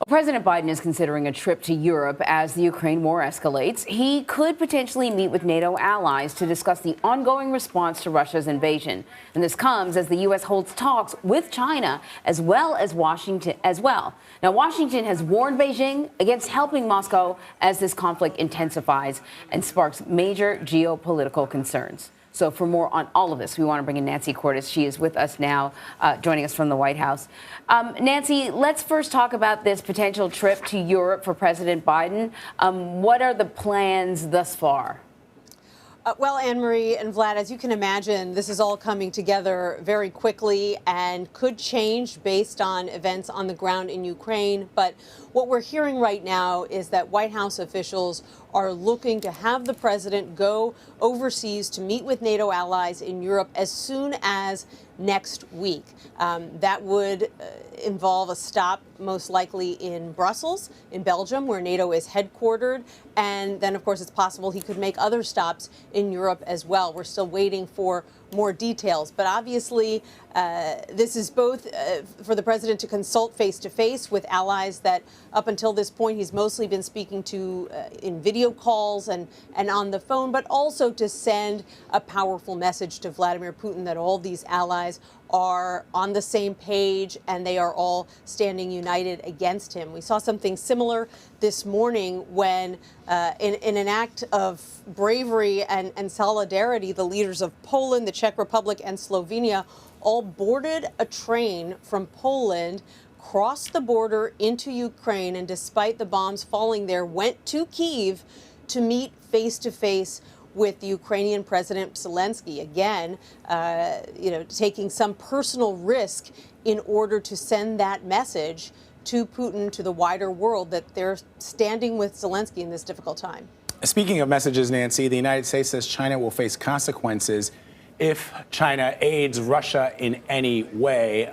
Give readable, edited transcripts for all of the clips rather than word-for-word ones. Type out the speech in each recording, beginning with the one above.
President Biden is considering a trip to Europe as the Ukraine war escalates. He could potentially meet with NATO allies to discuss the ongoing response to Russia's invasion. And this comes as the U.S. holds talks with China as well as Washington as well. Now, Washington has warned Beijing against helping Moscow as this conflict intensifies and sparks major geopolitical concerns. So for more on all of this, we want to bring in Nancy Cordes. She is with us now, joining us from the White House. Nancy, let's first talk about this potential trip to Europe for President Biden. What are the plans thus far? Well, Anne-Marie and Vlad, as you can imagine, this is all coming together very quickly and could change based on events on the ground in Ukraine. But what we're hearing right now is that White House officials are looking to have the president go overseas to meet with NATO allies in Europe as soon as next week. That would involve a stop most likely in Brussels, in Belgium, where NATO is headquartered. And then, of course, it's possible he could make other stops in Europe as well. We're still waiting for more details. But obviously, this is both for the president to consult face-to-face with allies that up until this point he's mostly been speaking to in video calls and on the phone, but also to send a powerful message to Vladimir Putin that all these allies are on the same page and they are all standing united against him. We saw something similar this morning when, in an act of bravery and solidarity, the leaders of Poland, the Czech Republic, and Slovenia all boarded a train from Poland, crossed the border into Ukraine, and despite the bombs falling there, went to Kyiv to meet face-to-face with the Ukrainian President Zelensky, again, taking some personal risk in order to send that message to Putin, to the wider world, that they're standing with Zelensky in this difficult time. Speaking of messages, Nancy, the United States says China will face consequences if China aids Russia in any way.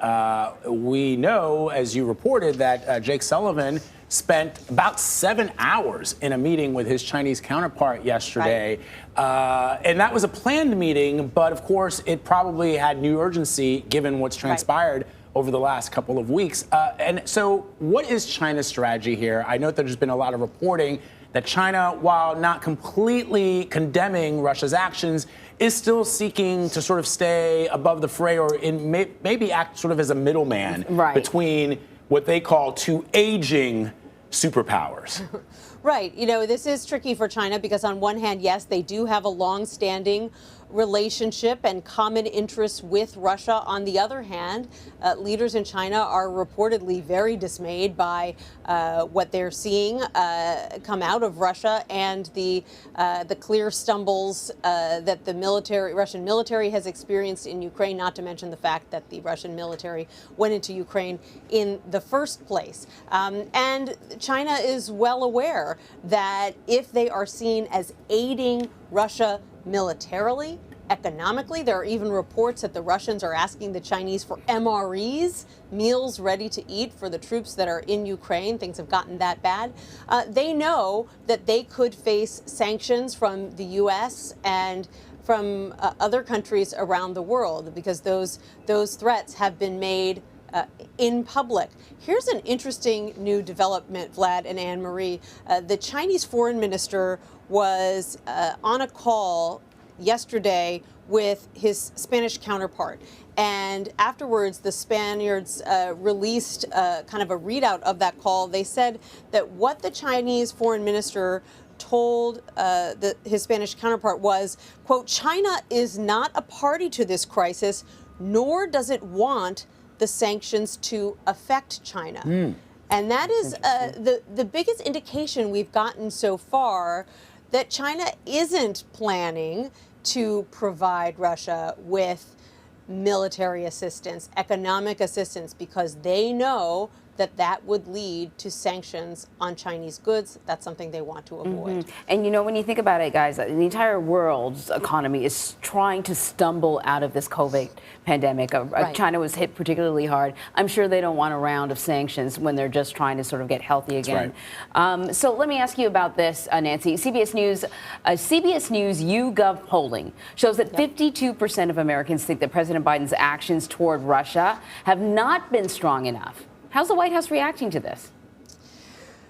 We know, as you reported, that Jake Sullivan spent about 7 hours in a meeting with his Chinese counterpart yesterday. Right. And that was a planned meeting, but of course it probably had new urgency given what's transpired over the last couple of weeks. And so what is China's strategy here? I know that there's been a lot of reporting that China, while not completely condemning Russia's actions, is still seeking to sort of stay above the fray or maybe act sort of as a middleman between what they call two aging superpowers. Right. This is tricky for China because on one hand, yes, they do have a long-standing relationship and common interests with Russia. On the other hand, leaders in China are reportedly very dismayed by what they're seeing come out of Russia and the clear stumbles that the Russian military has experienced in Ukraine, not to mention the fact that the Russian military went into Ukraine in the first place. And China is well aware that if they are seen as aiding Russia militarily, economically, there are even reports that the Russians are asking the Chinese for MREs, meals ready to eat for the troops that are in Ukraine. Things have gotten that bad. They know that they could face sanctions from the U.S. and from other countries around the world because those threats have been made in public. Here's an interesting new development, Vlad and Anne-Marie. The Chinese foreign minister was on a call yesterday with his Spanish counterpart. And afterwards, the Spaniards released kind of a readout of that call. They said that what the Chinese foreign minister told his Spanish counterpart was, quote, China is not a party to this crisis, nor does it want the sanctions to affect China. And that is the biggest indication we've gotten so far that China isn't planning to provide Russia with military assistance, economic assistance, because they know that would lead to sanctions on Chinese goods. That's something they want to avoid. And when you think about it, guys, the entire world's economy is trying to stumble out of this COVID pandemic. China was hit particularly hard. I'm sure they don't want a round of sanctions when they're just trying to sort of get healthy again. So let me ask you about this, Nancy. CBS News YouGov polling shows that 52% of Americans think that President Biden's actions toward Russia have not been strong enough. How's the White House reacting to this?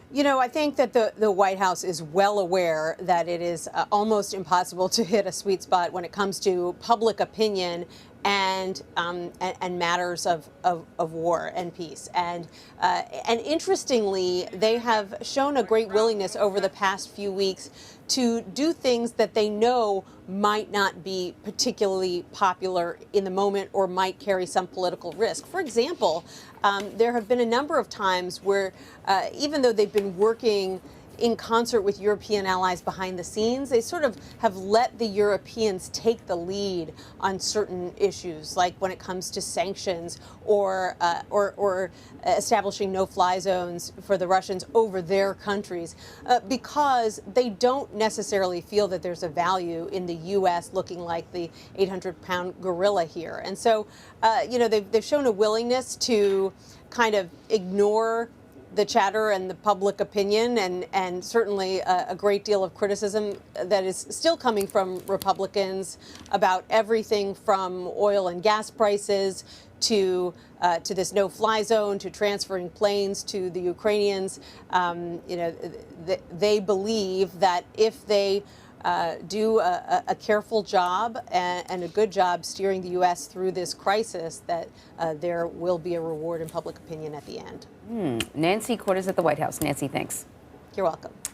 You know, I think that the White House is well aware that it is almost impossible to hit a sweet spot when it comes to public opinion and matters of war and peace. And interestingly, they have shown a great willingness over the past few weeks to do things that they know might not be particularly popular in the moment or might carry some political risk. For example, there have been a number of times where even though they've been working in concert with European allies behind the scenes, they sort of have let the Europeans take the lead on certain issues, like when it comes to sanctions or establishing no-fly zones for the Russians over their countries, because they don't necessarily feel that there's a value in the U.S. looking like the 800-pound gorilla here. And so, you know, they've shown a willingness to kind of ignore the chatter and the public opinion, and certainly a great deal of criticism that is still coming from Republicans about everything from oil and gas prices to this no-fly zone, to transferring planes to the Ukrainians. You know, they believe that if they do a careful job and a good job steering the U.S. through this crisis, that there will be a reward in public opinion at the end. Nancy Cordes at the White House. Nancy, thanks. You're welcome.